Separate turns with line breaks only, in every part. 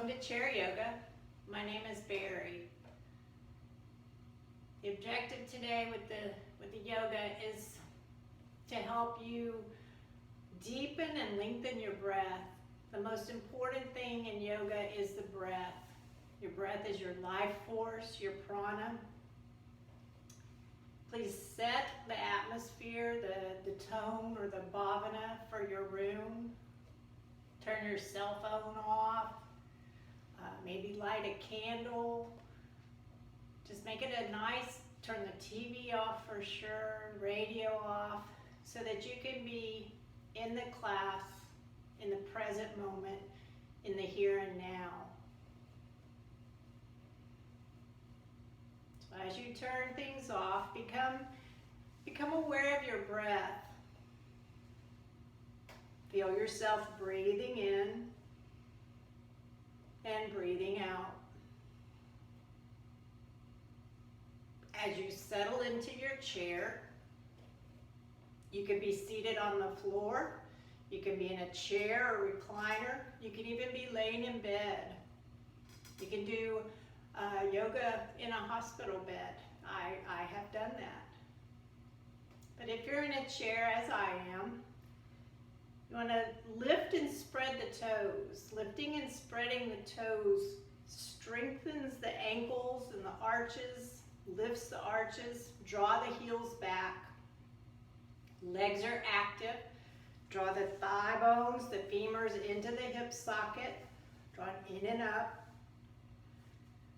Welcome to Chair Yoga. My name is Barry. The objective today with the yoga is to help you deepen and lengthen your breath. The most important thing in yoga is the breath. Your breath is your life force, your prana. Please set the atmosphere, the tone or the bhavana for your room. Turn your cell phone off. Maybe light a candle. Just make it a nice, turn the TV off for sure, radio off, so that you can be in the class, in the present moment, in the here and now. So as you turn things off, become aware of your breath. Feel yourself breathing in and breathing out. As you settle into your chair, you can be seated on the floor, you can be in a chair or recliner, you can even be laying in bed. You can do yoga in a hospital bed. I have done that. But if you're in a chair, as I am, you want to lift and spread the toes. Lifting and spreading the toes strengthens the ankles and the arches, lifts the arches, draw the heels back. Legs are active. Draw the thigh bones, the femurs into the hip socket. Draw it in and up.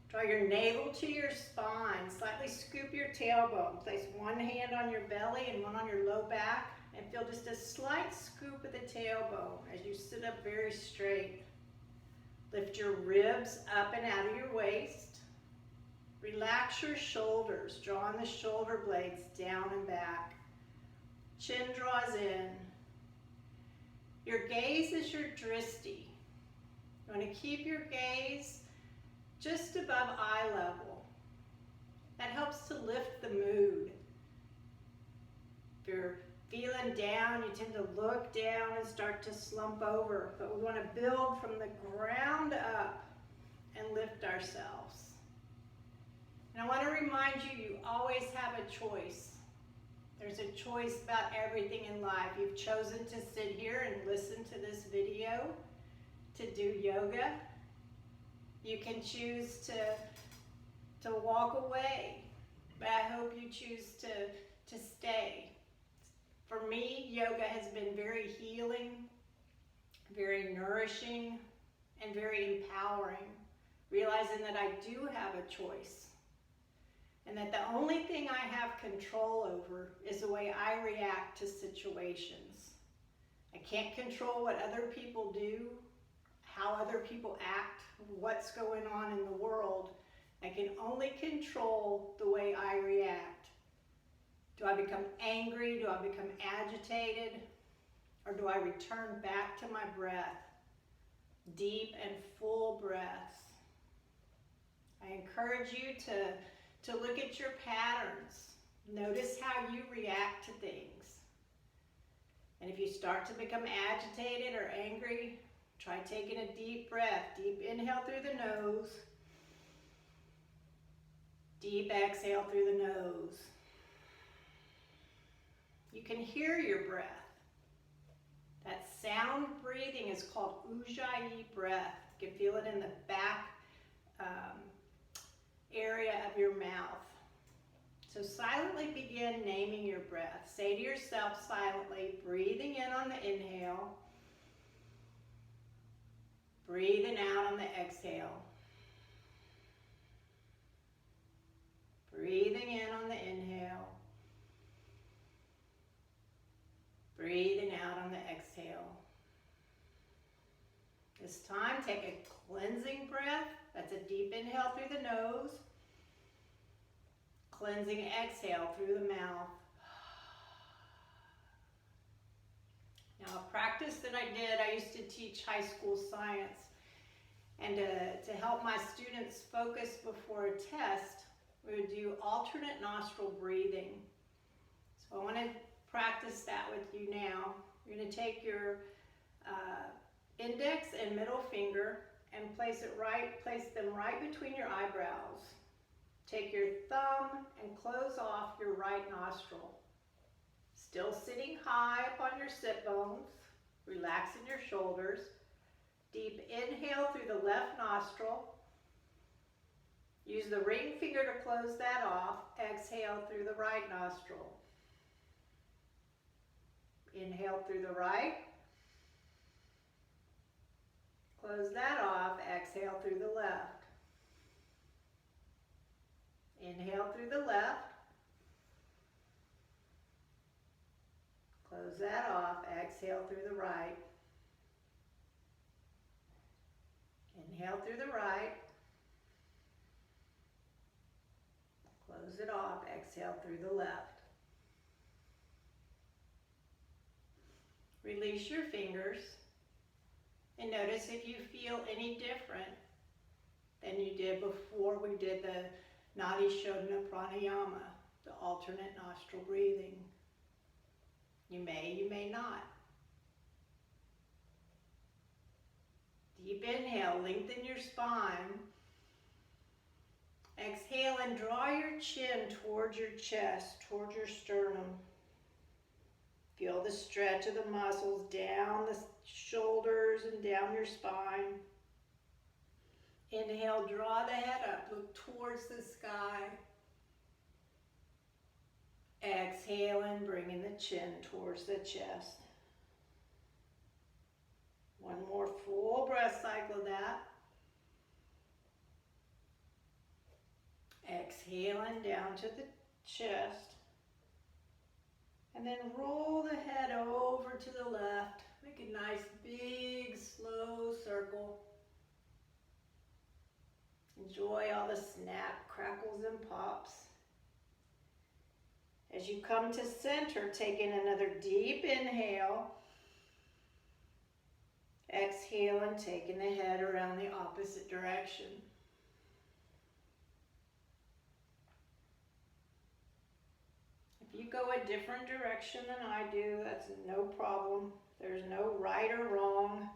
Draw your navel to your spine. Slightly scoop your tailbone. Place one hand on your belly and one on your low back. And feel just a slight scoop of the tailbone as you sit up very straight. Lift your ribs up and out of your waist. Relax your shoulders, drawing the shoulder blades down and back. Chin draws in. Your gaze is your drishti. You want to keep your gaze just above eye level. That helps to lift the mood. If you're feeling down, you tend to look down and start to slump over. But we want to build from the ground up and lift ourselves. And I want to remind you, you always have a choice. There's a choice about everything in life. You've chosen to sit here and listen to this video, to do yoga. You can choose to walk away, but I hope you choose to stay. For me, yoga has been very healing, very nourishing, and very empowering, realizing that I do have a choice, and that the only thing I have control over is the way I react to situations. I can't control what other people do, how other people act, what's going on in the world. I can only control the way I react. Do I become angry? Do I become agitated? Or do I return back to my breath? Deep and full breaths. I encourage you to look at your patterns. Notice how you react to things. And if you start to become agitated or angry, try taking a deep breath. Deep inhale through the nose. Deep exhale through the nose. You can hear your breath. That sound breathing is called Ujjayi breath. You can feel it in the back area of your mouth. So silently begin naming your breath. Say to yourself silently, breathing in on the inhale, breathing out on the exhale. Breathing in on the inhale, breathing out on the exhale. This time, take a cleansing breath. That's a deep inhale through the nose. Cleansing exhale through the mouth. Now, a practice that I used to teach high school science. And to help my students focus before a test, we would do alternate nostril breathing. So I want to practice that with you now. You're going to take your index and middle finger and place them right between your eyebrows. Take your thumb and close off your right nostril. Still sitting high up on your sit bones, relaxing your shoulders. Deep inhale through the left nostril. Use the ring finger to close that off. Exhale through the right nostril. Inhale through the right. Close that off. Exhale through the left. Inhale through the left. Close that off. Exhale through the right. Inhale through the right. Close it off. Exhale through the left. Release your fingers and notice if you feel any different than you did before we did the Nadi Shodhana Pranayama, the alternate nostril breathing. You may not. Deep inhale, lengthen your spine. Exhale and draw your chin towards your chest, towards your sternum. Feel the stretch of the muscles down the shoulders and down your spine. Inhale, draw the head up, look towards the sky. Exhale and bringing the chin towards the chest. One more full breath cycle of that. Exhaling down to the chest. And then roll the head over to the left. Make a nice big slow circle. Enjoy all the snap, crackles, and pops. As you come to center, take in another deep inhale. Exhale and taking the head around the opposite direction. If you go a different direction than I do, that's no problem. There's no right or wrong.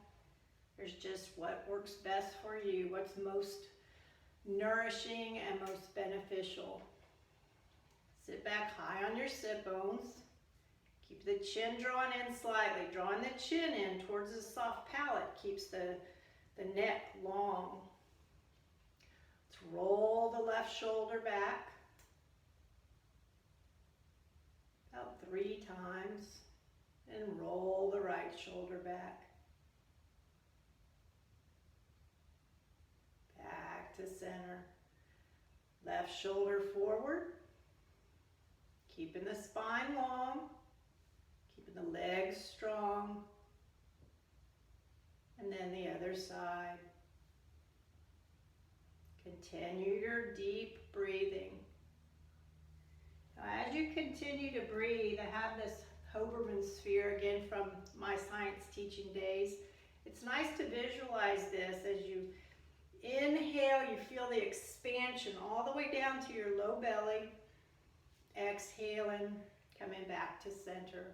There's just what works best for you, what's most nourishing and most beneficial. Sit back high on your sit bones. Keep the chin drawn in slightly. Drawing the chin in towards the soft palate keeps the neck long. Let's roll the left shoulder back. About 3 times. And roll the right shoulder back. Back to center. Left shoulder forward. Keeping the spine long. Keeping the legs strong. And then the other side. Continue your deep breathing. Now, as you continue to breathe, I have this Hoberman sphere again from my science teaching days. It's nice to visualize this. As you inhale, you feel the expansion all the way down to your low belly. Exhaling, coming back to center.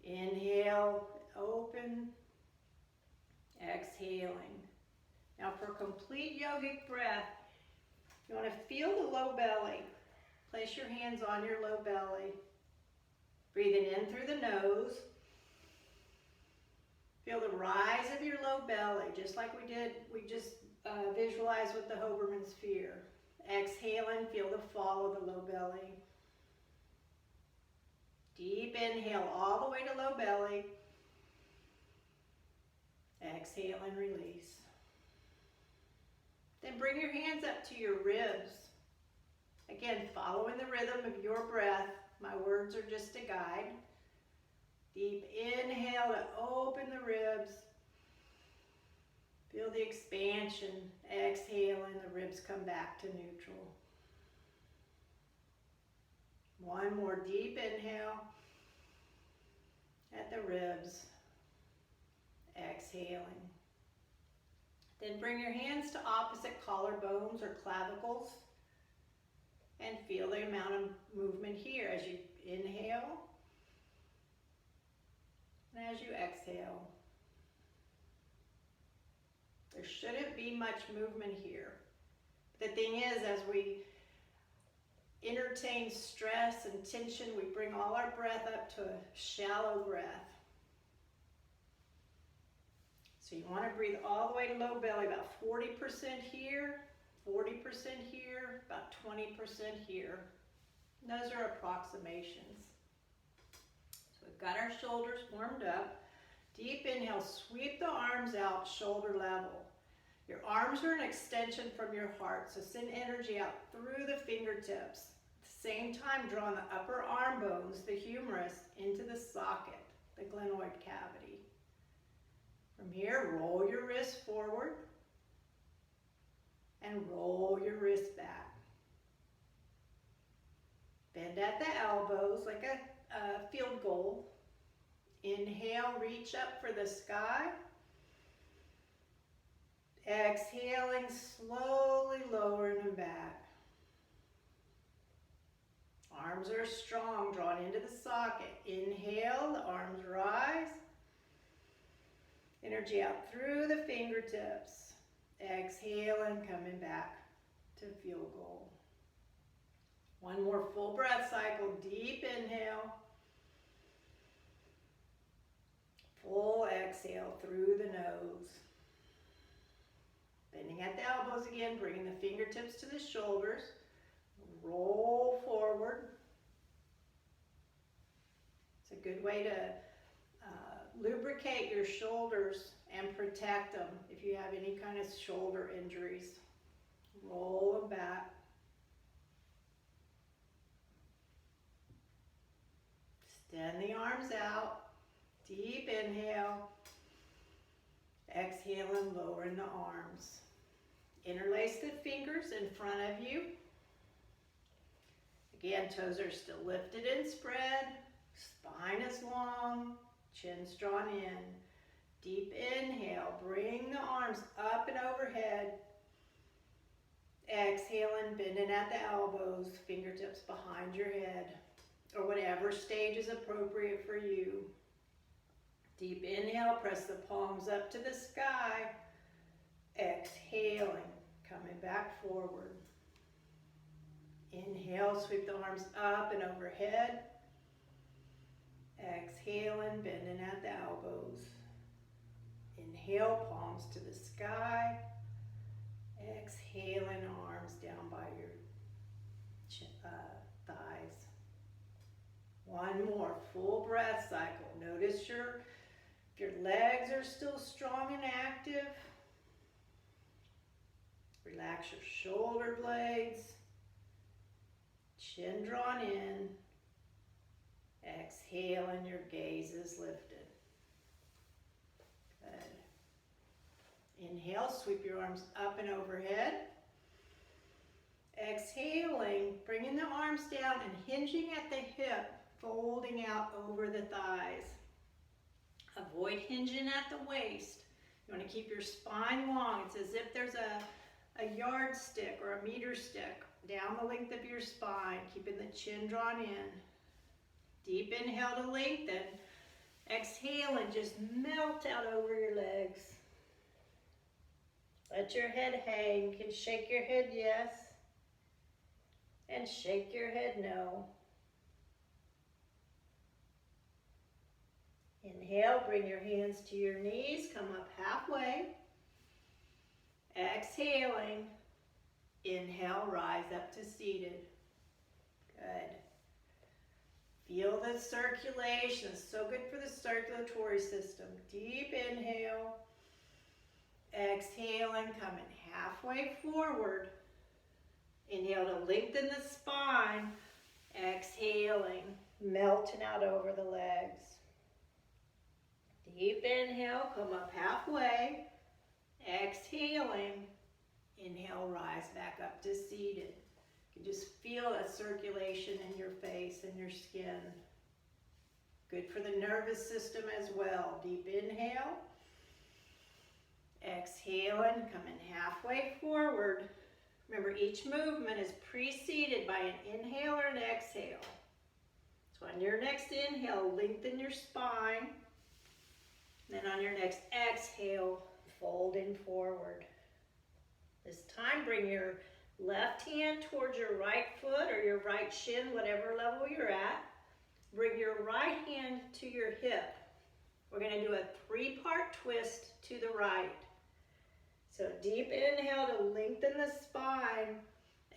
Inhale, open. Exhaling. Now for complete yogic breath, you want to feel the low belly. Place your hands on your low belly. Breathing in through the nose. Feel the rise of your low belly, just like we just visualized with the Hoberman sphere. Exhaling, feel the fall of the low belly. Deep inhale all the way to low belly. Exhale and release. Then bring your hands up to your ribs. Again, following the rhythm of your breath. My words are just a guide. Deep inhale to open the ribs. Feel the expansion. Exhale and the ribs come back to neutral. One more deep inhale at the ribs. Exhaling. Then bring your hands to opposite collarbones or clavicles and feel the amount of movement here as you inhale and as you exhale. There shouldn't be much movement here. The thing is, as we entertain stress and tension, we bring all our breath up to a shallow breath. So you want to breathe all the way to low belly, about 40% here, 40% here, about 20% here. And those are approximations. So we've got our shoulders warmed up. Deep inhale, sweep the arms out shoulder level. Your arms are an extension from your heart, so send energy out through the fingertips. At the same time, draw the upper arm bones, the humerus, into the socket, the glenoid cavity. From here, roll your wrist forward and roll your wrist back. Bend at the elbows like a field goal. Inhale, reach up for the sky. Exhaling, slowly lowering them back. Arms are strong, drawn into the socket. Inhale, the arms rise. Energy out through the fingertips. Exhaling, coming back to field goal. One more full breath cycle. Deep inhale. Full exhale through the nose. Bending at the elbows again, bringing the fingertips to the shoulders. Roll forward. It's a good way to lubricate your shoulders and protect them if you have any kind of shoulder injuries. Roll them back. Extend the arms out. Deep inhale. Exhale and lowering the arms. Interlace the fingers in front of you. Again, toes are still lifted and spread. Spine is long. Chin's drawn in. Deep inhale. Bring the arms up and overhead. Exhaling, bending at the elbows. Fingertips behind your head. Or whatever stage is appropriate for you. Deep inhale, press the palms up to the sky. Exhaling, coming back forward. Inhale, sweep the arms up and overhead. Exhaling, bending at the elbows. Inhale, palms to the sky. Exhaling, arms down by your thighs. One more full breath cycle. Notice if your legs are still strong and active. Relax your shoulder blades. Chin drawn in. Exhale and your gaze is lifted. Good. Inhale, sweep your arms up and overhead. Exhaling, bringing the arms down and hinging at the hip, folding out over the thighs. Avoid hinging at the waist. You want to keep your spine long. It's as if there's a yardstick or a meter stick down the length of your spine, keeping the chin drawn in. Deep inhale to lengthen. Exhale and just melt out over your legs. Let your head hang. You can shake your head yes, and shake your head no. Inhale, bring your hands to your knees, come up halfway. Exhaling, inhale, rise up to seated. Good. Feel the circulation, it's so good for the circulatory system. Deep inhale, exhaling, coming halfway forward. Inhale to lengthen the spine, exhaling, melting out over the legs. Deep inhale, come up halfway. Exhaling, inhale, rise back up to seated. You can just feel that circulation in your face and your skin. Good for the nervous system as well. Deep inhale. Exhaling, coming halfway forward. Remember, each movement is preceded by an inhale or an exhale. So on your next inhale, lengthen your spine. Then on your next exhale, folding forward. This time, bring your left hand towards your right foot or your right shin, whatever level you're at. Bring your right hand to your hip. We're going to do a 3-part twist to the right. So deep inhale to lengthen the spine.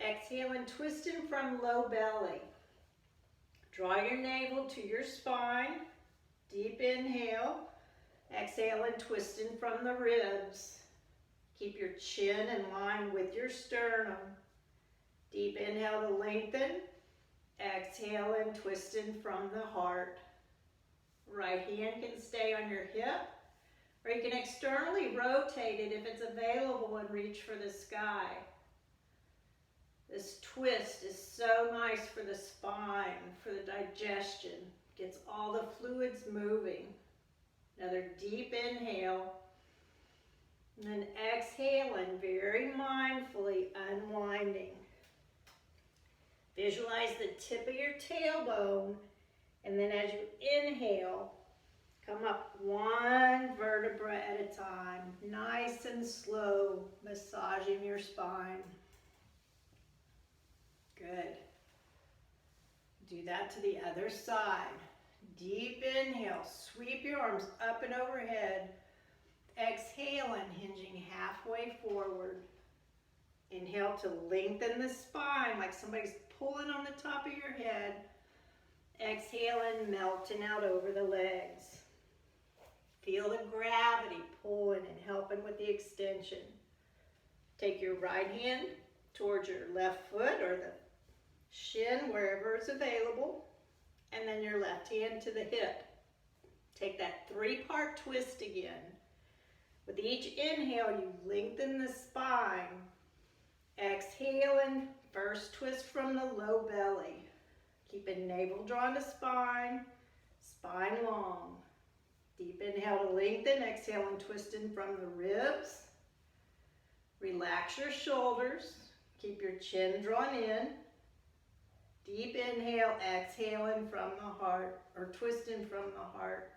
Exhale and twisting from low belly. Draw your navel to your spine. Deep inhale. Exhale and twisting from the ribs. Keep your chin in line with your sternum. Deep inhale to lengthen. Exhale and twisting from the heart. Right hand can stay on your hip, or you can externally rotate it if it's available and reach for the sky. This twist is so nice for the spine, for the digestion. Gets all the fluids moving. Another deep inhale. And then exhaling, very mindfully unwinding. Visualize the tip of your tailbone, and then as you inhale, come up one vertebra at a time, nice and slow, massaging your spine. Good. Do that to the other side. Deep inhale, sweep your arms up and overhead. Exhaling, hinging halfway forward. Inhale to lengthen the spine like somebody's pulling on the top of your head. Exhaling, melting out over the legs. Feel the gravity pulling and helping with the extension. Take your right hand towards your left foot or the shin, wherever it's available, and then your left hand to the hip. Take that 3-part twist again. With each inhale, you lengthen the spine. Exhaling, first twist from the low belly. Keeping navel drawn to spine, spine long. Deep inhale to lengthen, exhale and twisting from the ribs. Relax your shoulders, keep your chin drawn in. Deep inhale, exhaling from the heart, or twisting from the heart.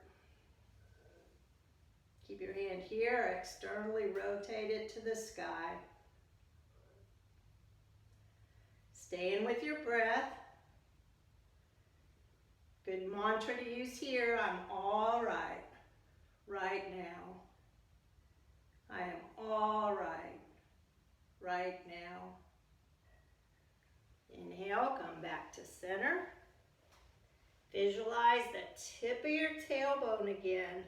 Keep your hand here, externally rotate it to the sky. Staying with your breath. Good mantra to use here, I'm all right, right now. I am all right, right now. Inhale, come back to center. Visualize the tip of your tailbone again.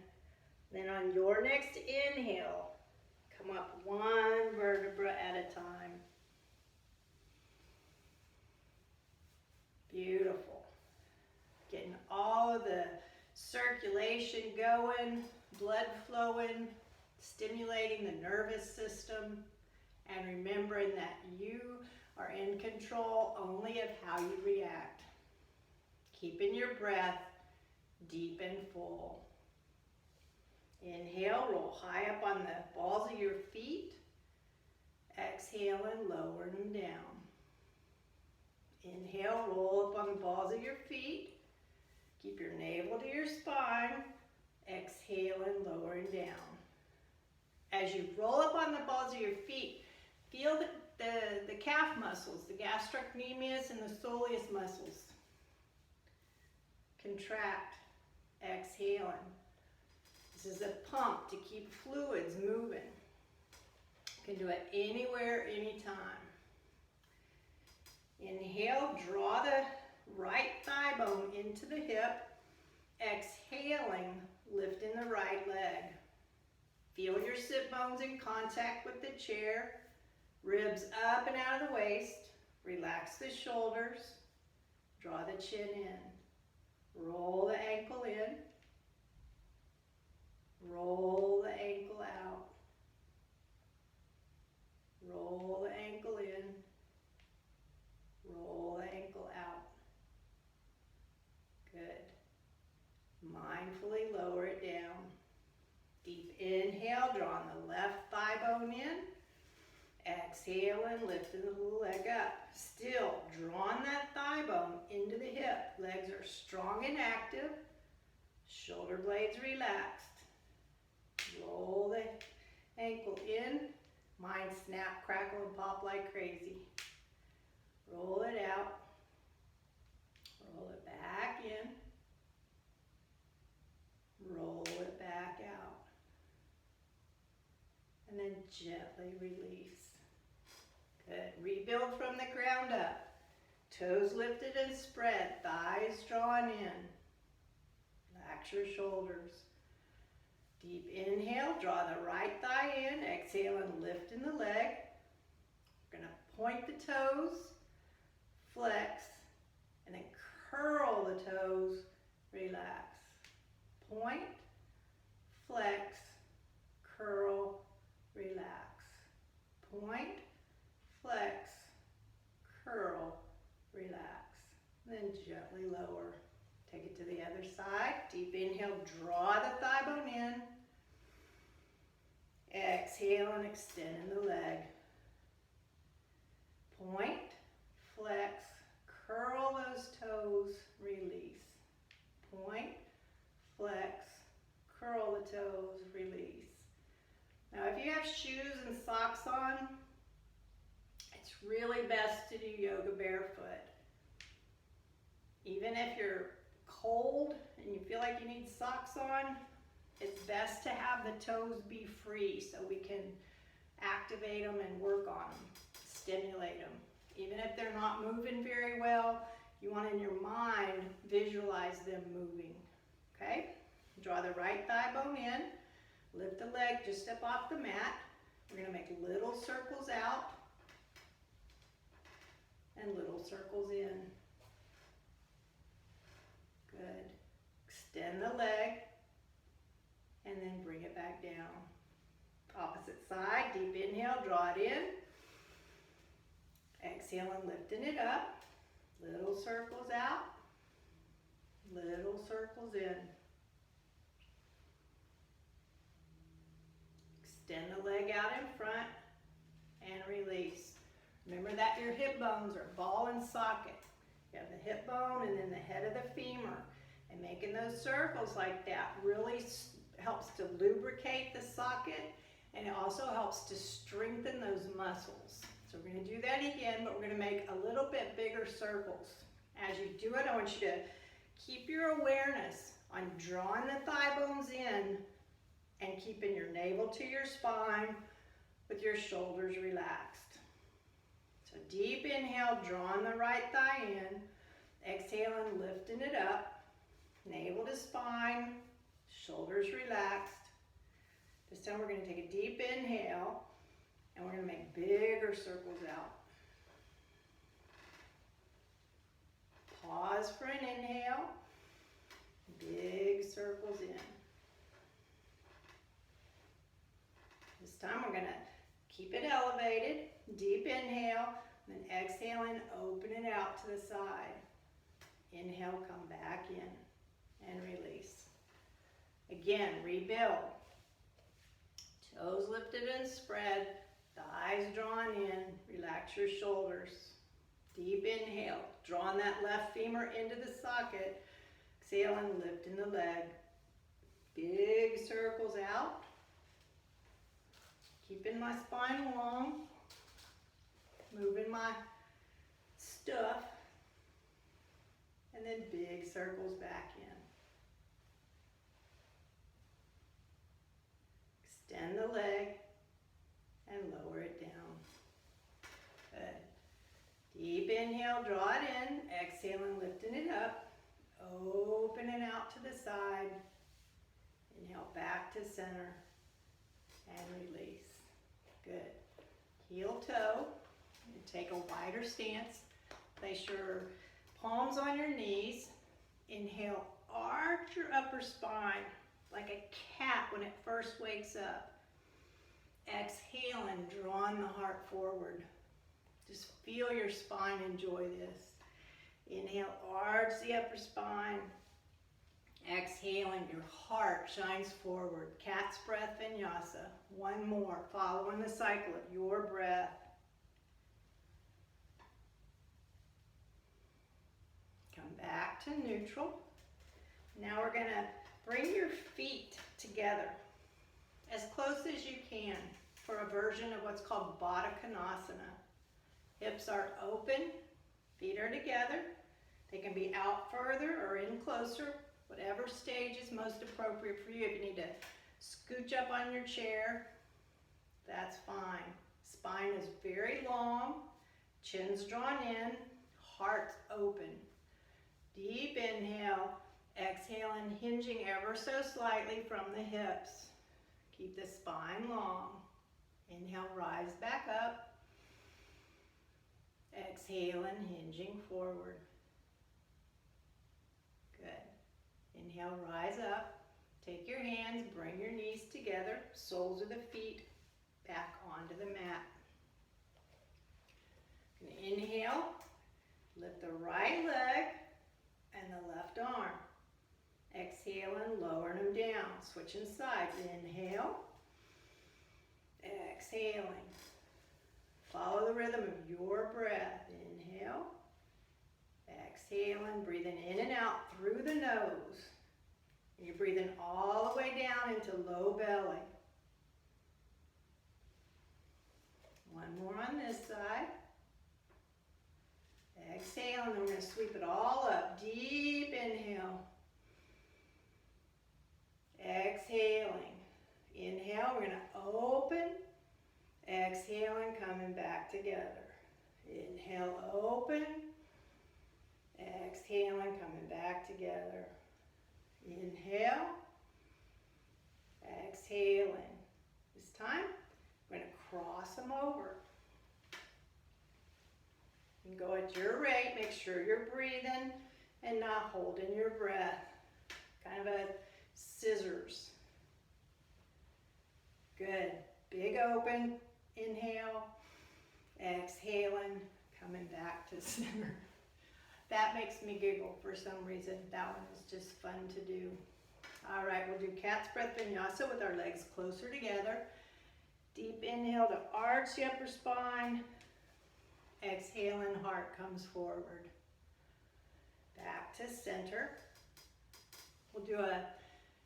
Then on your next inhale, come up one vertebra at a time. Beautiful. Getting all of the circulation going, blood flowing, stimulating the nervous system, and remembering that you are in control only of how you react. Keeping your breath deep and full. Inhale, roll high up on the balls of your feet. Exhale and lower them down. Inhale, roll up on the balls of your feet. Keep your navel to your spine. Exhale and lowering down. As you roll up on the balls of your feet, feel the calf muscles, the gastrocnemius and the soleus muscles. Contract. Exhaling. This is a pump to keep fluids moving. You can do it anywhere, anytime. Inhale, draw the right thigh bone into the hip. Exhaling, lifting the right leg. Feel your sit bones in contact with the chair. Ribs up and out of the waist. Relax the shoulders. Draw the chin in. Roll the ankle in. Roll the ankle out. Roll the ankle in. Roll the ankle out. Good. Mindfully lower it down. Deep inhale, drawing the left thigh bone in. Exhale and lifting the leg up. Still drawing that thigh bone into the hip. Legs are strong and active. Shoulder blades relaxed. Roll the ankle in. Mine snap, crackle, and pop like crazy. Roll it out. Roll it back in. Roll it back out. And then gently release. Good. Rebuild from the ground up. Toes lifted and spread. Thighs drawn in. Relax your shoulders. Deep inhale. Draw the right thigh in. Exhale and lift in the leg. We're going to point the toes. Flex. And then curl the toes. Relax. Point. Flex. Curl. Relax. Point. Flex. Curl. Relax. Then gently lower. Take it to the other side. Deep inhale, draw the thigh bone in. Exhale and extend in the leg. Point, flex, curl those toes, release. Point, flex, curl the toes, release. Now if you have shoes and socks on, it's really best to do yoga barefoot. Even if you're cold and you feel like you need socks on, it's best to have the toes be free so we can activate them and work on them, stimulate them. Even if they're not moving very well, you want in your mind visualize them moving. Okay? Draw the right thigh bone in, lift the leg just up off the mat. We're going to make little circles out and little circles in. Good. Extend the leg and then bring it back down. Opposite side, deep inhale, draw it in. Exhale and lifting it up. Little circles out, little circles in. Extend the leg out in front and release. Remember that your hip bones are ball and socket. You have the hip bone and then the head of the femur. And making those circles like that really helps to lubricate the socket, and it also helps to strengthen those muscles. So we're going to do that again, but we're going to make a little bit bigger circles. As you do it, I want you to keep your awareness on drawing the thigh bones in and keeping your navel to your spine with your shoulders relaxed. So deep inhale, drawing the right thigh in. Exhale and lifting it up. Navel to spine, shoulders relaxed. This time we're going to take a deep inhale and we're going to make bigger circles out. Pause for an inhale. Big circles in. This time we're going to keep it elevated. Deep inhale, then exhale and open it out to the side. Inhale, come back in and release. Again, rebuild. Toes lifted and spread, thighs drawn in, relax your shoulders. Deep inhale, drawing that left femur into the socket. Exhale and lifting the leg. Big circles out. Keeping my spine long. Moving my stuff. And then big circles back in. Extend the leg and lower it down. Good. Deep inhale, draw it in. Exhale and lifting it up. Open it out to the side. Inhale back to center and release. Good. Heel toe. You take a wider stance. Place your palms on your knees. Inhale, arch your upper spine like a cat when it first wakes up. Exhale and drawing the heart forward. Just feel your spine enjoy this. Inhale, arch the upper spine. Exhaling, your heart shines forward. Cat's breath vinyasa. One more, following the cycle of your breath. Come back to neutral. Now we're going to bring your feet together. as close as you can for a version of what's called Baddha Konasana. Hips are open, feet are together. They can be out further or in closer, whatever stage is most appropriate for you. If you need to scooch up on your chair, that's fine. Spine is very long, chin's drawn in, heart's open. Deep inhale, exhale and hinging ever so slightly from the hips. Keep the spine long. Inhale, rise back up. Exhale and hinging forward. Good. Inhale, rise up. Take your hands, bring your knees together, soles of the feet back onto the mat. Inhale, lift the right leg and the left arm. Exhale and lower them down. Switching sides. Inhale. Exhaling. Follow the rhythm of your breath. Inhale. Exhaling. Breathing in and out through the nose. You're breathing all the way down into low belly. One more on this side. Exhale, and then we're going to sweep it all up. Deep inhale. Exhaling. Inhale, we're going to open. Exhaling, coming back together. Inhale, open. Exhaling, coming back together. Inhale. Exhaling. This time, we're going to cross them over. You can go at your rate. Make sure you're breathing and not holding your breath. Kind of a scissors. Good. Big open. Inhale. Exhaling. Coming back to center. That makes me giggle for some reason. That one is just fun to do. All right, we'll do cat's breath vinyasa with our legs closer together. Deep inhale to arch the upper spine. Exhale and heart comes forward. Back to center. We'll do a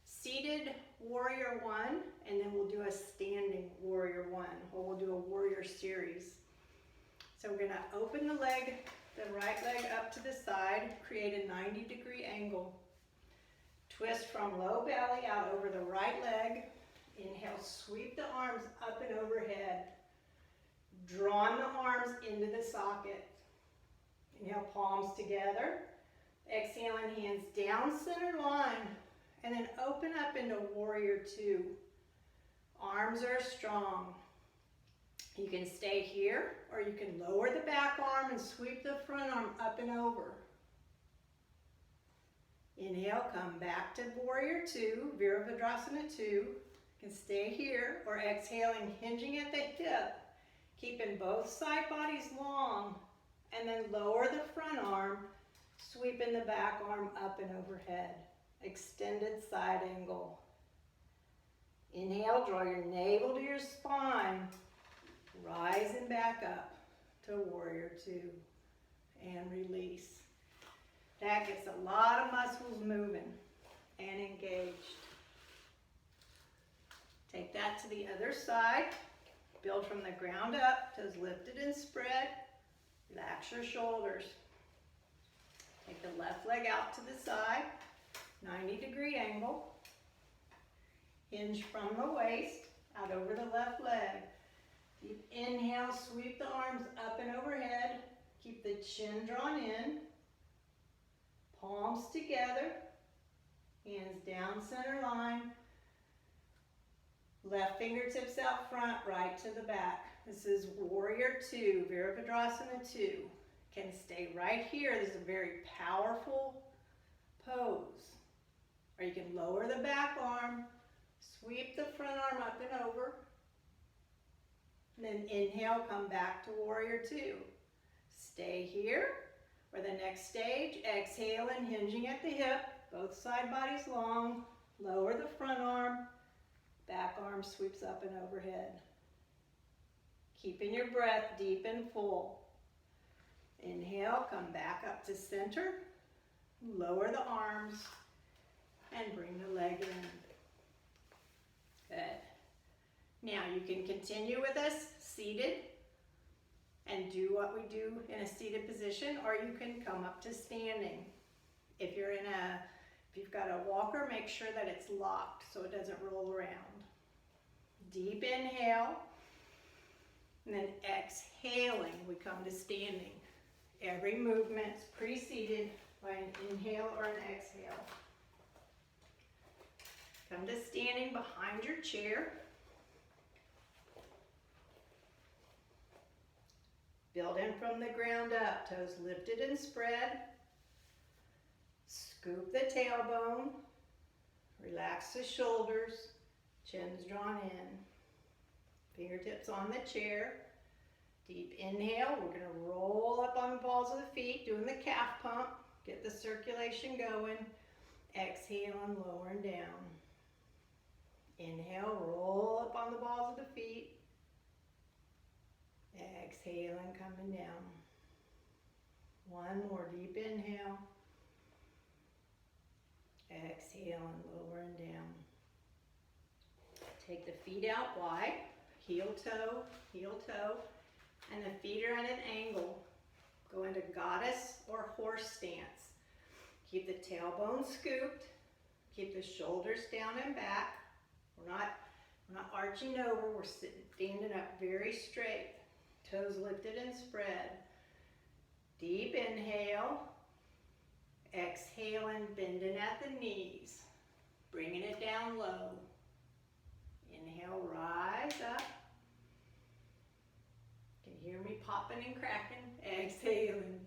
seated warrior one, and then we'll do a standing warrior one, or we'll do a warrior series. So we're going to open the right leg up to the side, create a 90-degree angle. Twist from low belly out over the right leg. Inhale, sweep the arms up and overhead. Drawn the arms into the socket. Inhale, palms together. Exhaling, hands down center line. And then open up into warrior two. Arms are strong. You can stay here, or you can lower the back arm and sweep the front arm up and over. Inhale, come back to warrior two, Virabhadrasana 2. You can stay here, or exhaling, hinging at the hip. Keeping both side bodies long, and then lower the front arm, sweeping the back arm up and overhead. Extended side angle. Inhale, draw your navel to your spine. Rising back up to warrior two. And release. That gets a lot of muscles moving and engaged. Take that to the other side. Build from the ground up, toes lifted and spread. Relax your shoulders. Take the left leg out to the side, 90-degree angle. Hinge from the waist, out over the left leg. Deep inhale, sweep the arms up and overhead. Keep the chin drawn in. Palms together. Hands down center line. Left fingertips out front, right to the back. This is warrior two, Virabhadrasana 2. Can stay right here. This is a very powerful pose. Or you can lower the back arm, sweep the front arm up and over. And then inhale, come back to warrior two. Stay here. For the next stage, exhale and hinging at the hip. Both side bodies long. Lower the front arm. Back arm sweeps up and overhead. Keeping your breath deep and full. Inhale, come back up to center. Lower the arms and bring the leg in. Good. you can continue with us seated and do what we do in a seated position, or you can come up to standing. If you've got a walker, make sure that it's locked so it doesn't roll around. Deep inhale, and then exhaling, we come to standing. Every movement's preceded by an inhale or an exhale. Come to standing behind your chair. Build in from the ground up, toes lifted and spread. Scoop the tailbone. Relax the shoulders, chin's drawn in. Fingertips on the chair. Deep inhale, we're going to roll up on the balls of the feet, doing the calf pump. Get the circulation going. Exhale and lower and down. Inhale, roll up on the balls of the feet. Exhale and coming down. One more deep inhale. Exhale and lower and down. Take the feet out wide, heel toe, and the feet are at an angle. Go into goddess or horse stance. Keep the tailbone scooped. Keep the shoulders down and back. We're not arching over. We're standing up very straight. Toes lifted and spread. Deep inhale. Exhaling, bending at the knees. Bringing it down low. Inhale, rise up. You can hear me popping and cracking. Exhaling.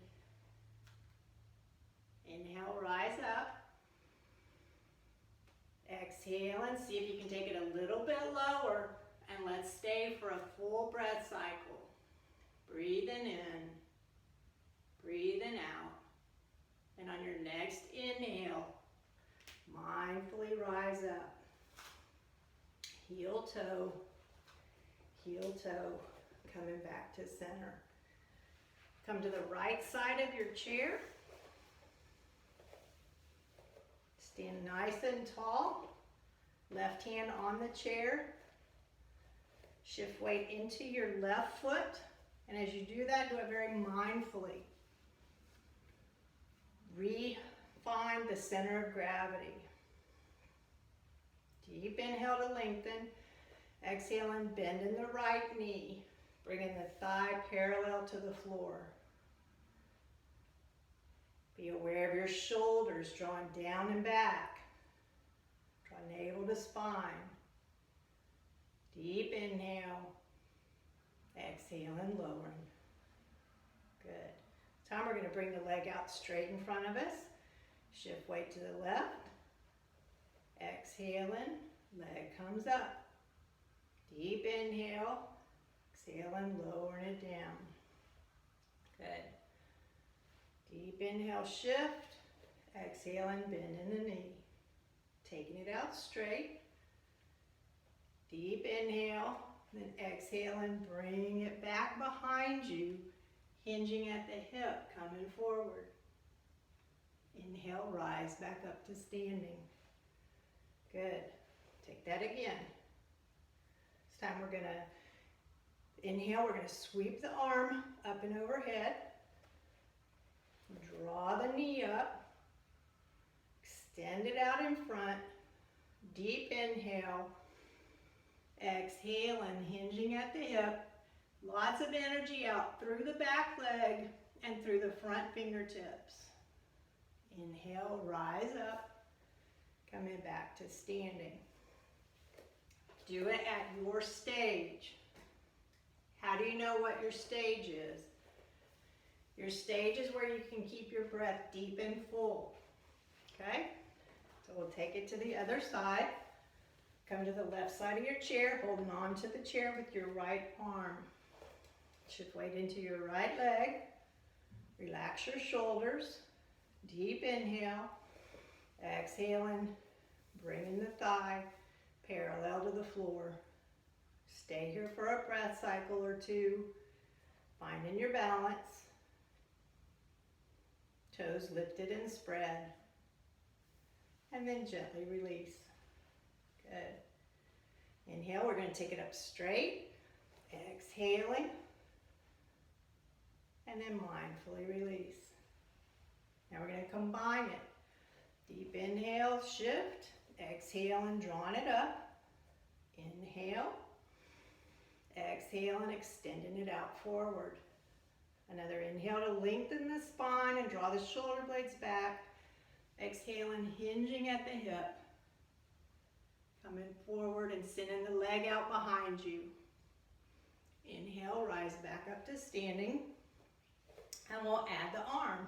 Inhale, rise up. Exhale and see if you can take it a little bit lower, and let's stay for a full breath cycle. Breathing in, breathing out. And on your next inhale, mindfully rise up. Heel toe, coming back to center. Come to the right side of your chair. Stand nice and tall. Left hand on the chair. Shift weight into your left foot. And as you do that, do it very mindfully. Refine the center of gravity. Deep inhale to lengthen. Exhale and bend in the right knee. Bringing the thigh parallel to the floor. Be aware of your shoulders drawing down and back. Draw navel to spine. Deep inhale. Exhale and lowering. Good. This time we're going to bring the leg out straight in front of us. Shift weight to the left. Exhaling, leg comes up. Deep inhale. Exhale and lowering it down. Good. Deep inhale, shift. Exhale and bend in the knee. Taking it out straight. Deep inhale. Then exhale and bring it back behind you, hinging at the hip, coming forward. Inhale, rise back up to standing. Good. Take that again. This time we're going to inhale, we're going to sweep the arm up and overhead. Draw the knee up. Extend it out in front. Deep inhale. Exhale and hinging at the hip. Lots of energy out through the back leg and through the front fingertips. Inhale, rise up. Coming back to standing. Do it at your stage. How do you know what your stage is? Your stage is where you can keep your breath deep and full. Okay? So we'll take it to the other side. Come to the left side of your chair, holding on to the chair with your right arm. Shift weight into your right leg. Relax your shoulders. Deep inhale. Exhaling, bringing the thigh parallel to the floor. Stay here for a breath cycle or two. Finding your balance. Toes lifted and spread. And then gently release. Good. Inhale, we're going to take it up straight. Exhaling. And then mindfully release. Now we're going to combine it. Deep inhale, shift. Exhale and drawing it up. Inhale. Exhale and extending it out forward. Another inhale to lengthen the spine and draw the shoulder blades back. Exhale and hinging at the hip. Coming forward and sending the leg out behind you. Inhale, rise back up to standing. And we'll add the arm.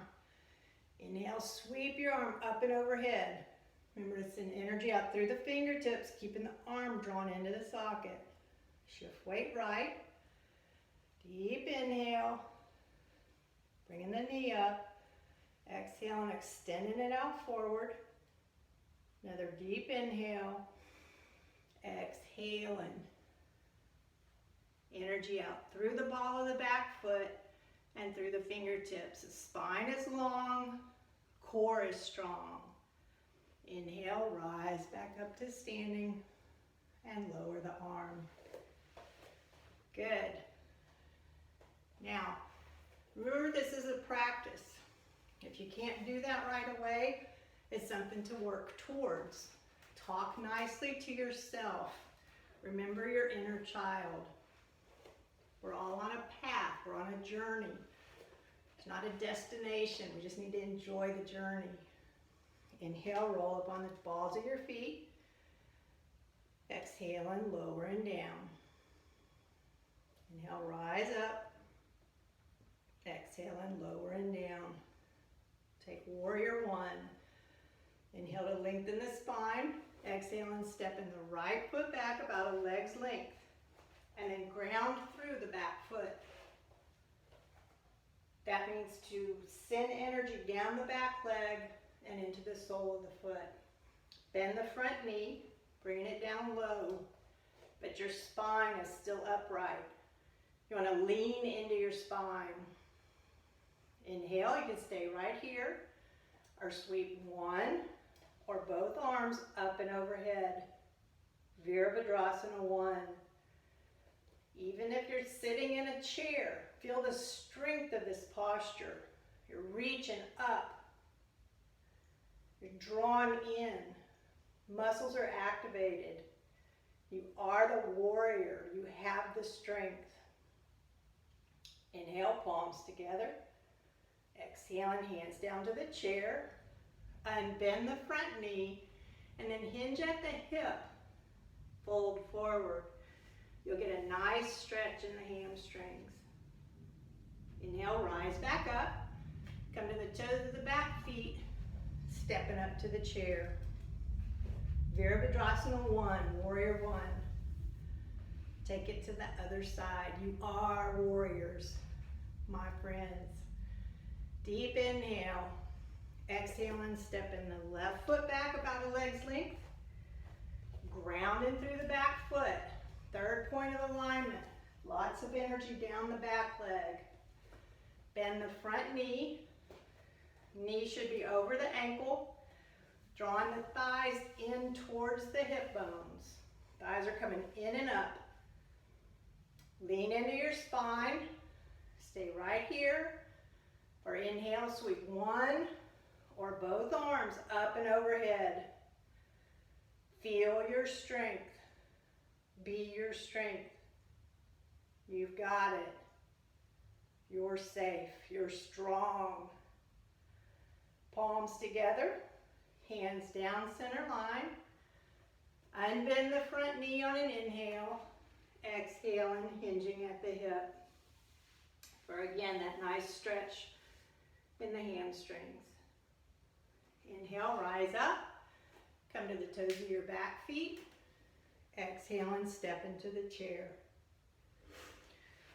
Inhale, sweep your arm up and overhead. Remember to send energy out through the fingertips, keeping the arm drawn into the socket. Shift weight right. Deep inhale. Bringing the knee up. Exhale and extending it out forward. Another deep inhale. Exhaling. Energy out through the ball of the back foot and through the fingertips. The spine is long, core is strong. Inhale, rise back up to standing and lower the arm. Good. Now, remember this is a practice. If you can't do that right away, it's something to work towards. Talk nicely to yourself. Remember your inner child. We're all on a path, we're on a journey. It's not a destination, we just need to enjoy the journey. Inhale, roll up on the balls of your feet. Exhale and lower and down. Inhale, rise up. Exhale and lower and down. Take warrior one. Inhale to lengthen the spine. Exhale and step in the right foot back about a leg's length. And then ground through the back foot. That means to send energy down the back leg and into the sole of the foot. Bend the front knee, bringing it down low, but your spine is still upright. You want to lean into your spine. Inhale, you can stay right here, or sweep one or both arms up and overhead. Virabhadrasana 1. Even if you're sitting in a chair, feel the strength of this posture. You're reaching up. You're drawn in. Muscles are activated. You are the warrior. You have the strength. Inhale, palms together. Exhaling, hands down to the chair. Unbend the front knee and then hinge at the hip. Fold forward. You'll get a nice stretch in the hamstrings. Inhale, rise back up. Come to the toes of the back feet. Stepping up to the chair. Virabhadrasana 1, warrior 1. Take it to the other side. You are warriors, my friends. Deep inhale. Exhale and step in the left foot back about a leg's length. Grounding through the back foot. Third point of alignment. Lots of energy down the back leg. Bend the front knee. Knee should be over the ankle. Drawing the thighs in towards the hip bones. Thighs are coming in and up. Lean into your spine. Stay right here. Or inhale, sweep one or both arms up and overhead. Feel your strength. Be your strength. You've got it. You're safe. You're strong. Palms together. Hands down center line. Unbend the front knee on an inhale. Exhale and hinging at the hip. For again, that nice stretch in the hamstrings. Inhale, rise up. Come to the toes of your back feet. Exhale and step into the chair.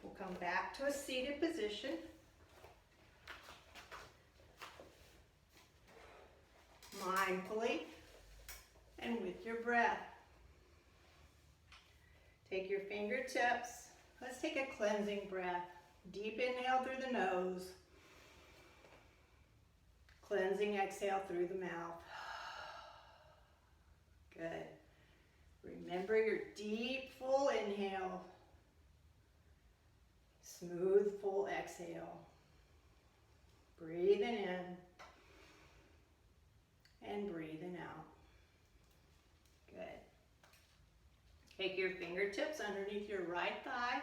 We'll come back to a seated position. Mindfully and with your breath. Take your fingertips. Let's take a cleansing breath. Deep inhale through the nose. Cleansing exhale through the mouth. Good. Remember your deep deep, full inhale. Smooth, full exhale. Breathing in and breathing out. Good. Take your fingertips underneath your right thigh.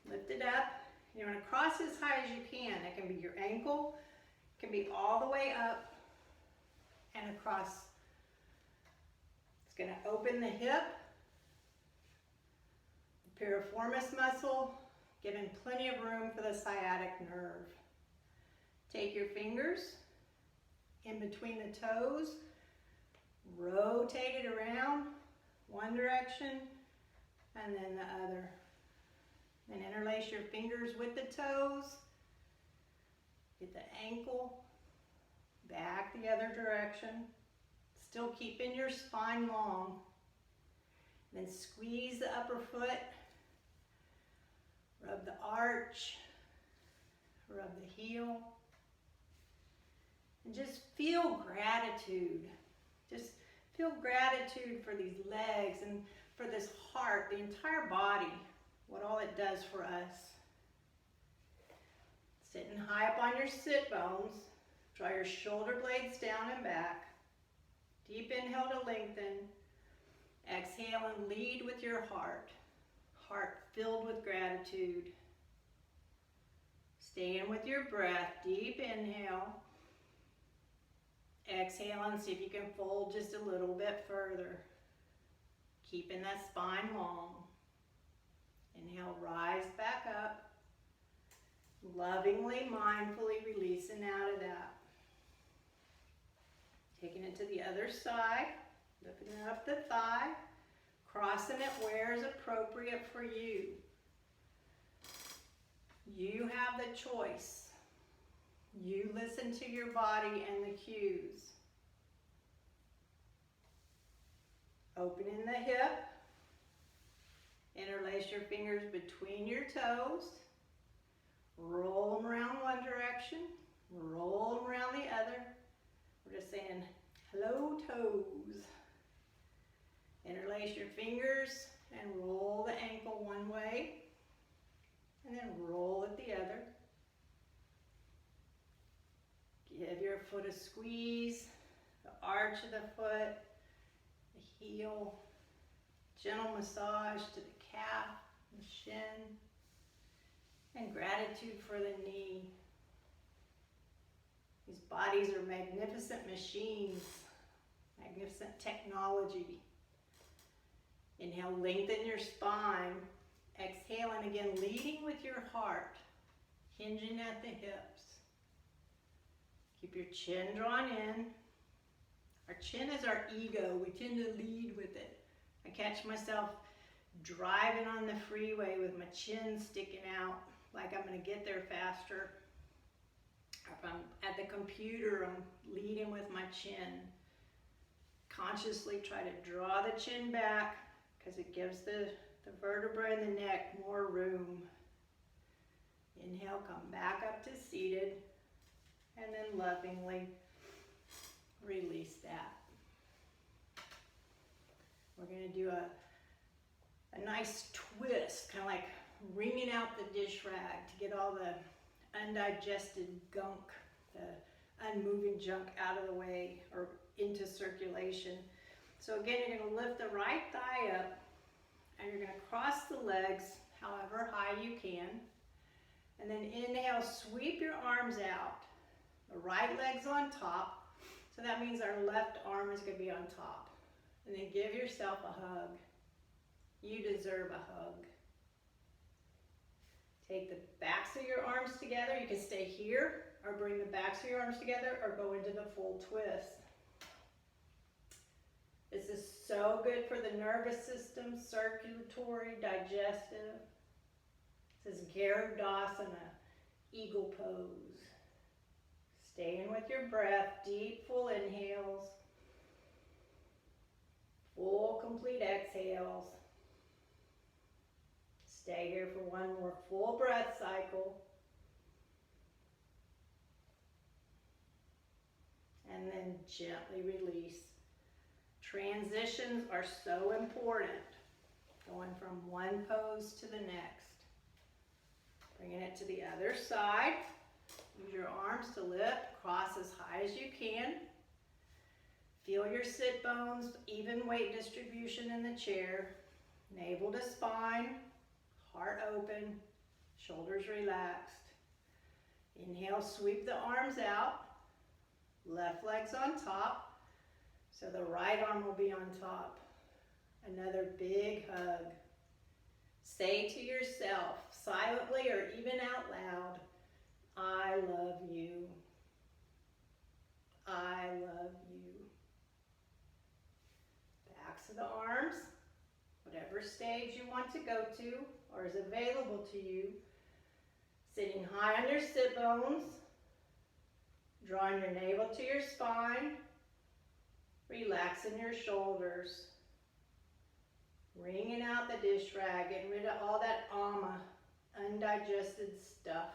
Lift it up. You want to cross as high as you can. That can be your ankle. It can be all the way up and across. It's going to open the hip, the piriformis muscle, giving plenty of room for the sciatic nerve. Take your fingers in between the toes, rotate it around one direction and then the other. Then interlace your fingers with the toes. Get the ankle back the other direction. Still keeping your spine long. Then squeeze the upper foot. Rub the arch. Rub the heel. And just feel gratitude. Just feel gratitude for these legs and for this heart, the entire body, what all it does for us. Sitting high up on your sit bones. Draw your shoulder blades down and back. Deep inhale to lengthen. Exhale and lead with your heart. Heart filled with gratitude. Stay in with your breath. Deep inhale. Exhale and see if you can fold just a little bit further. Keeping that spine long. Inhale, rise back up. Lovingly, mindfully releasing out of that. Taking it to the other side. Lifting up the thigh. Crossing it where is appropriate for you. You have the choice. You listen to your body and the cues. Opening the hip. Interlace your fingers between your toes. Roll them around one direction. Roll them around the other. We're just saying, hello toes. Interlace your fingers and roll the ankle one way. And then roll it the other. Give your foot a squeeze. The arch of the foot. The heel. Gentle massage to the calf, the shin, and gratitude for the knee. These bodies are magnificent machines, magnificent technology. Inhale, lengthen your spine. Exhale, and again, leading with your heart, hinging at the hips. Keep your chin drawn in. Our chin is our ego. We tend to lead with it. I catch myself driving on the freeway with my chin sticking out like I'm going to get there faster. If I'm at the computer, I'm leading with my chin. Consciously try to draw the chin back because it gives the vertebrae in the neck more room. Inhale, come back up to seated, and then lovingly release that. We're going to do a nice twist, kind of like wringing out the dish rag to get all the undigested gunk, the unmoving junk out of the way or into circulation. So again, you're going to lift the right thigh up and you're going to cross the legs however high you can. And then inhale, sweep your arms out. The right leg's on top. So that means our left arm is going to be on top. And then give yourself a hug. You deserve a hug. Take the backs of your arms together. You can stay here or bring the backs of your arms together or go into the full twist. This is so good for the nervous system, circulatory, digestive. This is Garudasana, eagle pose. Staying with your breath, deep, full inhales. Full, complete exhales. Stay here for one more full breath cycle. And then gently release. Transitions are so important. Going from one pose to the next. Bringing it to the other side. Use your arms to lift, cross as high as you can. Feel your sit bones, even weight distribution in the chair. Navel to spine, heart open, shoulders relaxed. Inhale, sweep the arms out. Left leg's on top, so the right arm will be on top. Another big hug. Say to yourself, silently or even out loud, I love you. I love you. Backs of the arms, whatever stage you want to go to or is available to you. Sitting high on your sit bones, drawing your navel to your spine, relaxing your shoulders, wringing out the dish rag, getting rid of all that undigested stuff.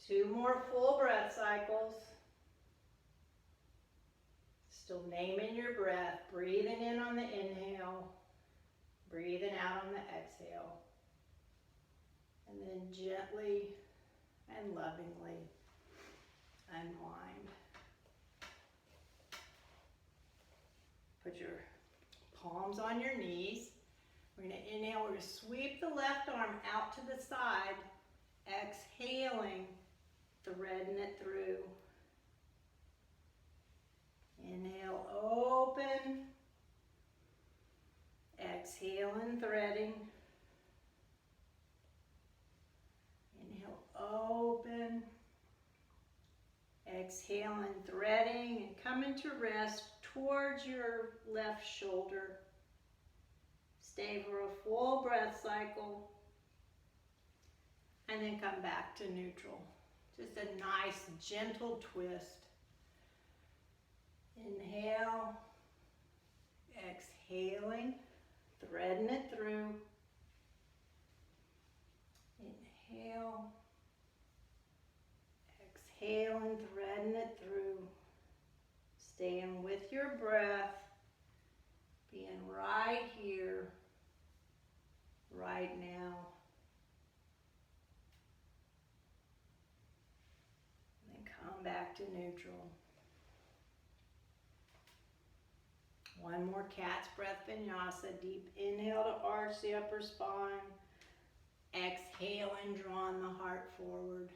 2 more full breath cycles. Still naming your breath, breathing in on the inhale, breathing out on the exhale. And then gently and lovingly unwind. Put your palms on your knees. We're going to inhale, we're going to sweep the left arm out to the side. Exhaling, threading it through. Inhale, open. Exhaling, threading. Inhale, open. Exhaling, threading, and coming to rest towards your left shoulder. Stay for a full breath cycle. And then come back to neutral. Just a nice, gentle twist. Inhale. Exhaling. Threading it through. Inhale. Exhaling, threading it through. Staying with your breath. Being right here, right now. And then come back to neutral. One more cat's breath vinyasa. Deep inhale to arch the upper spine. Exhale and drawing the heart forward.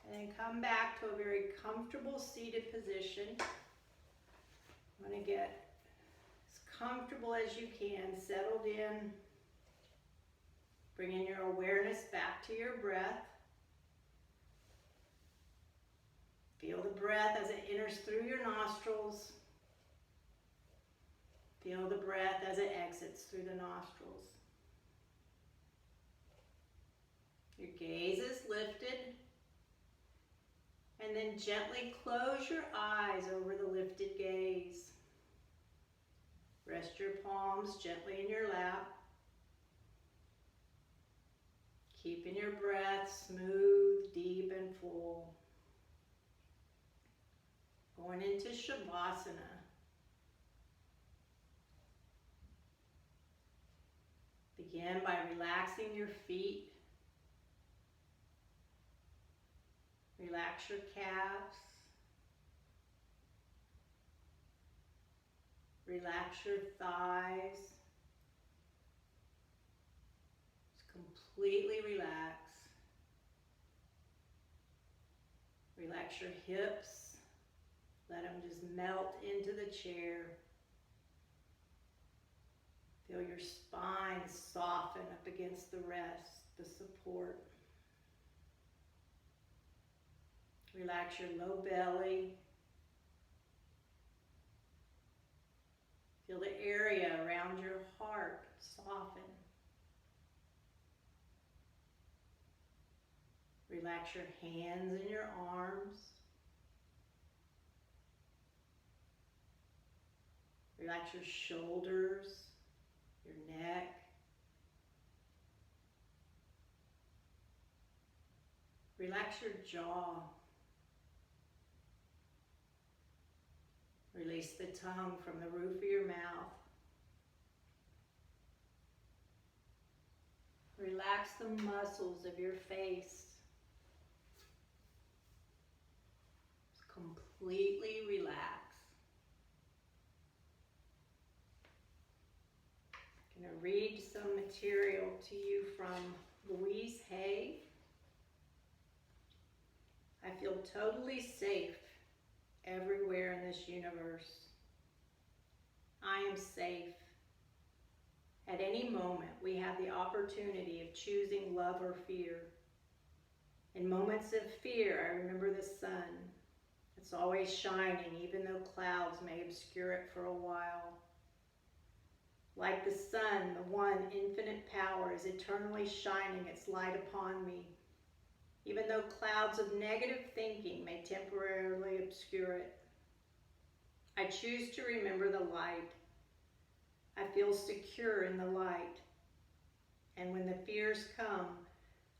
And then come back to a very comfortable seated position. I'm going to get as comfortable as you can, settled in. Bringing your awareness back to your breath. Feel the breath as it enters through your nostrils. Feel the breath as it exits through the nostrils. Your gaze is lifted. And then gently close your eyes over the lifted gaze. Rest your palms gently in your lap. Keeping your breath smooth, deep, and full. Going into Shavasana. Begin by relaxing your feet. Relax your calves. Relax your thighs. Just completely relax. Relax your hips. Let them just melt into the chair. Feel your spine soften up against the rest, the support. Relax your low belly. Feel the area around your heart soften. Relax your hands and your arms. Relax your shoulders, your neck. Relax your jaw. Release the tongue from the roof of your mouth. Relax the muscles of your face. Just completely relax. I'm going to read some material to you from Louise Hay. I feel totally safe everywhere in this universe. I am safe. At any moment, we have the opportunity of choosing love or fear. In moments of fear, I remember the sun. It's always shining, even though clouds may obscure it for a while. Like the sun, the one infinite power is eternally shining its light upon me, even though clouds of negative thinking may temporarily obscure it. I choose to remember the light. I feel secure in the light. And when the fears come,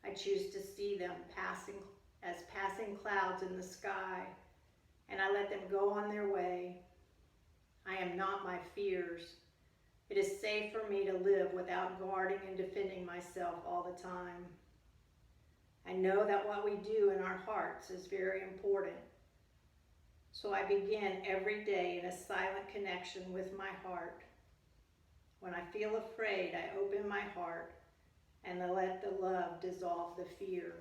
I choose to see them as passing clouds in the sky, and I let them go on their way. I am not my fears. It is safe for me to live without guarding and defending myself all the time. I know that what we do in our hearts is very important. So I begin every day in a silent connection with my heart. When I feel afraid, I open my heart and I let the love dissolve the fear.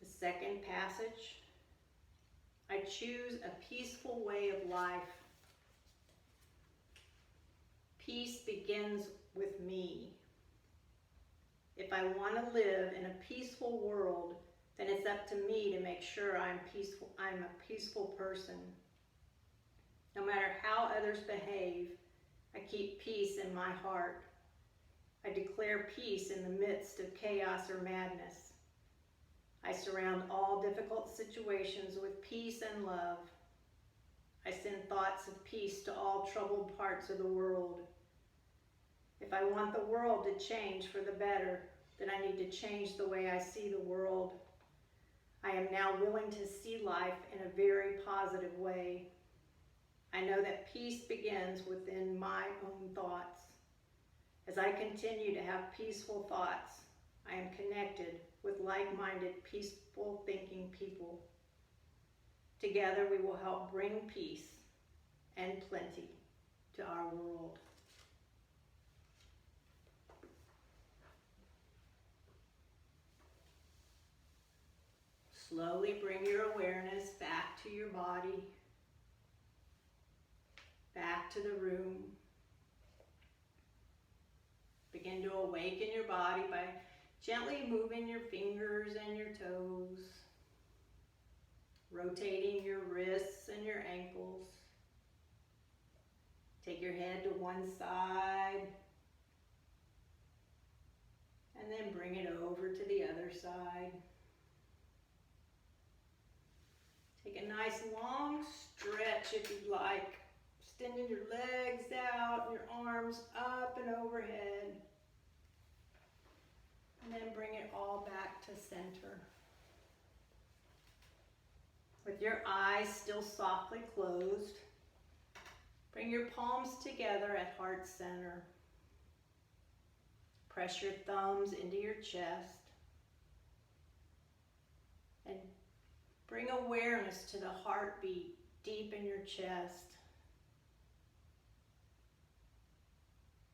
The second passage, I choose a peaceful way of life. Peace begins with me. If I want to live in a peaceful world, then it's up to me to make sure I'm a peaceful person. No matter how others behave, I keep peace in my heart. I declare peace in the midst of chaos or madness. I surround all difficult situations with peace and love. I send thoughts of peace to all troubled parts of the world. If I want the world to change for the better, then I need to change the way I see the world. I am now willing to see life in a very positive way. I know that peace begins within my own thoughts. As I continue to have peaceful thoughts, I am connected with like-minded, peaceful thinking people. Together we will help bring peace and plenty to our world. Slowly bring your awareness back to your body, back to the room. Begin to awaken your body by gently moving your fingers and your toes, rotating your wrists and your ankles. Take your head to one side, and then bring it over to the other side. Take a nice long stretch if you'd like, extending your legs out, your arms up and overhead. And then bring it all back to center. With your eyes still softly closed, bring your palms together at heart center. Press your thumbs into your chest. And bring awareness to the heartbeat deep in your chest.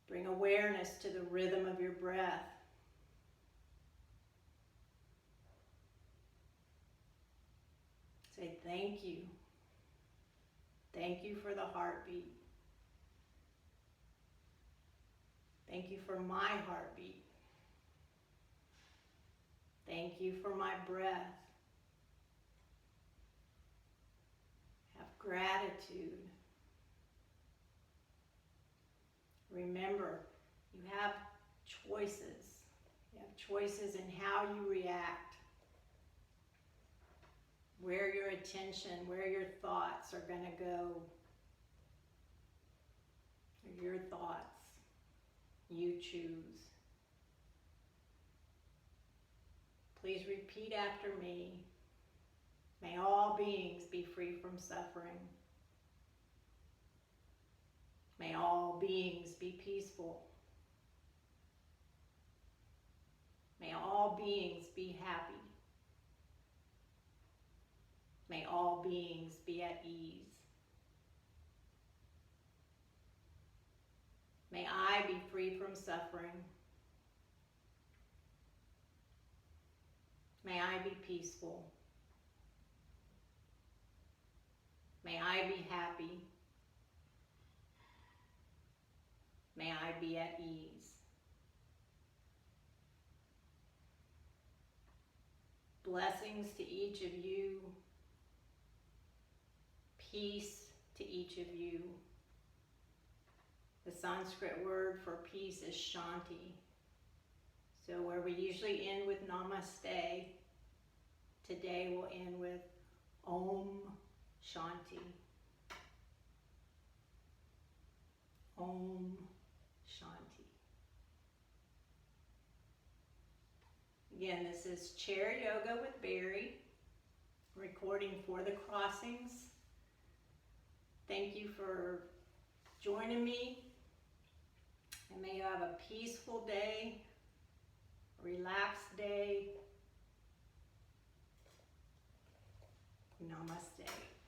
Bring awareness to the rhythm of your breath. Say thank you. Thank you for the heartbeat. Thank you for my heartbeat. Thank you for my breath. Have gratitude. Remember, you have choices. You have choices in how you react. Where your attention, where your thoughts are going to go. Your thoughts. You choose. Please repeat after me. May all beings be free from suffering. May all beings be peaceful. May all beings be happy. May all beings be at ease. May I be free from suffering. May I be peaceful. May I be happy. May I be at ease. Blessings to each of you. Peace to each of you. The Sanskrit word for peace is Shanti. So where we usually end with Namaste, today we'll end with Om Shanti. Om Shanti. Again, this is Chair Yoga with Barry, recording for the Crossings. Thank you for joining me, and may you have a peaceful day, a relaxed day. Namaste.